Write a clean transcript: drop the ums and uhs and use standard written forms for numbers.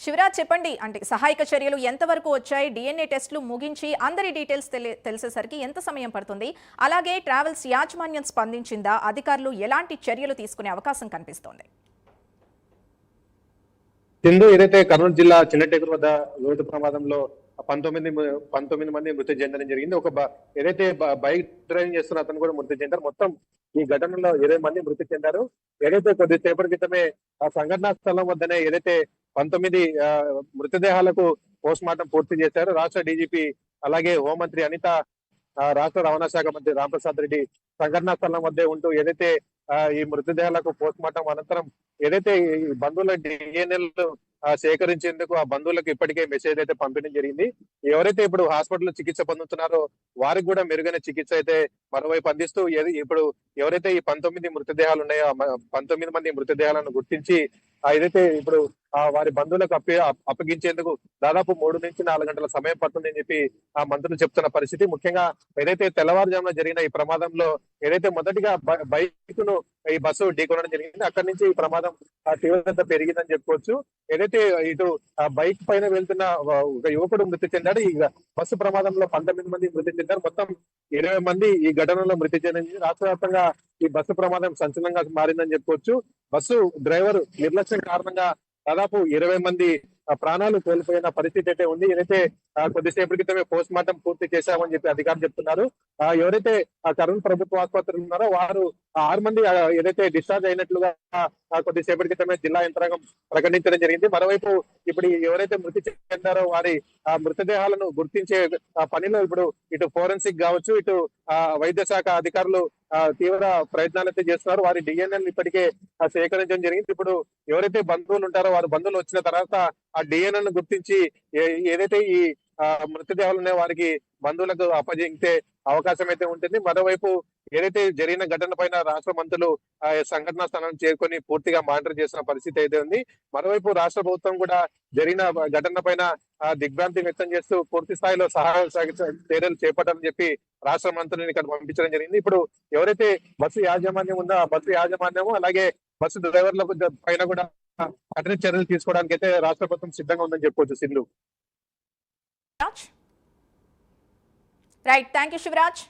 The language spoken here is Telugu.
శివరాజ్ చెప్పండి, అంటే సహాయక చర్యలు ఎంతవరకు వచ్చాయి? డిఎన్ఏ టెస్టులు ముగించి అందరి డీటెయిల్స్ తెలిసేసరికి ఎంత సమయం పడుతుంది? అలాగే ట్రావెల్స్ యాజమాన్యం స్పందించిందా? అధికారులు ఎలాంటి చర్యలు తీసుకునే అవకాశం కనిపిస్తోంది? సింధు ఏదైతే కర్నూలు జిల్లా చిన్నటేకూరు వద్ద రోడ్డు ప్రమాదంలో 19 మంది మృతి చెందడం జరిగింది. ఏదైతే బైక్ డ్రైవింగ్ చేస్తున్న అతను కూడా మృతి చెందారు. మొత్తం ఈ ఘటనలో 20 మంది మృతి చెందారు. ఏదైతే కొద్దిసేపటి క్రితమే ఆ సంఘటనా స్థలం వద్దనే ఏదైతే 19 మృతదేహాలకు పోస్ట్ మార్టం పూర్తి చేశారు. రాష్ట్ర డీజీపీ అలాగే హోంమంత్రి అనిత, రాష్ట్ర రవాణా శాఖ మంత్రి రాంప్రసాద్ రెడ్డి సంఘటనా స్థలం వద్దే ఉంటూ ఏదైతే ఈ మృతదేహాలకు పోస్ట్ మార్టం అనంతరం ఏదైతే ఈ బంధువుల డిఎన్ఏలు సేకరించేందుకు ఆ బంధువులకు ఇప్పటికే మెసేజ్ అయితే పంపించడం జరిగింది. ఎవరైతే ఇప్పుడు హాస్పిటల్లో చికిత్స పొందుతున్నారో వారికి కూడా మెరుగైన చికిత్స అయితే మరోవైపు అందిస్తూ ఇప్పుడు ఎవరైతే ఈ 19 మృతదేహాలు ఉన్నాయో 19 మంది మృతదేహాలను గుర్తించి ఏదైతే ఇప్పుడు వారి బంధువులకు అప్పగించేందుకు దాదాపు 3 నుంచి 4 గంటల సమయం పడుతుందని చెప్పి ఆ మంత్రులు చెప్తున్న పరిస్థితి. ముఖ్యంగా ఏదైతే తెల్లవారుజామున జరిగిన ఈ ప్రమాదంలో ఏదైతే మొదటిగా బైక్ ను ఈ బస్సు ఢీకొనడం జరిగింది. అక్కడి నుంచి ఈ ప్రమాదం తీవ్రత పెరిగిందని చెప్పుకోవచ్చు. ఏదైతే ఇటు బైక్ పైన వెళ్తున్న ఒక యువకుడు మృతి చెందాడు. ఈ బస్సు ప్రమాదంలో 19 మంది మృతి చెందారు. మొత్తం 20 మంది ఈ ఘటనలో మృతి చెందింది. రాష్ట్ర వ్యాప్తంగా ఈ బస్సు ప్రమాదం సంచలనంగా మారిందని చెప్పుకోవచ్చు. బస్సు డ్రైవర్ నిర్లక్ష్యం కారణంగా దాదాపు 20 మంది ప్రాణాలు కోల్పోయిన పరిస్థితి అయితే ఉంది. ఏదైతే కొద్దిసేపటి క్రితమే పోస్ట్ మార్టం పూర్తి చేశామని చెప్పి అధికారులు చెప్తున్నారు. ఎవరైతే కర్నూలు ప్రభుత్వ ఆసుపత్రులు ఉన్నారో వారు 6 మంది ఏదైతే డిశ్చార్జ్ అయినట్లుగా కొద్దిసేపటి క్రితమే జిల్లా యంత్రాంగం ప్రకటించడం జరిగింది. మరోవైపు ఇప్పుడు ఎవరైతే మృతి చెందారో వారి మృతదేహాలను గుర్తించే పనిలో ఇప్పుడు ఇటు ఫోరెన్సిక్ కావచ్చు, ఇటు వైద్య శాఖ అధికారులు తీవ్ర ప్రయత్నాలు అయితే చేస్తున్నారు. వారి డిఎన్ఏ ఇప్పటికే సేకరించడం జరిగింది. ఇప్పుడు ఎవరైతే బంధువులు ఉంటారో వారి బంధువులు వచ్చిన తర్వాత ఆ డిఎన్ఏను గుర్తించి ఏదైతే ఈ మృతదేహాలు ఉన్నాయో వారికి బంధువులకు అప్పగించే అవకాశం అయితే ఉంటుంది. మరోవైపు ఏదైతే జరిగిన ఘటన పైన రాష్ట్ర మంత్రులు సంఘటనా స్థలాన్ని చేరుకొని పూర్తిగా మానిటర్ చేసిన పరిస్థితి అయితే ఉంది. మరోవైపు రాష్ట్ర ప్రభుత్వం కూడా జరిగిన ఘటన పైన దిగ్భ్రాంతి వ్యక్తం చేస్తూ పూర్తి స్థాయిలో సహాయ చర్యలు చేపట్టాలని చెప్పి రాష్ట్ర మంత్రులను ఇక్కడ పంపించడం జరిగింది. ఇప్పుడు ఎవరైతే బస్సు యాజమాన్యం ఉందో ఆ బస్సు యాజమాన్యము అలాగే బస్సు డ్రైవర్లకు పైన కూడా కఠిన చర్యలు తీసుకోవడానికి అయితే రాష్ట్ర ప్రభుత్వం సిద్ధంగా ఉందని చెప్పుకోవచ్చు. Sindhu. Right, thank you Shivraj.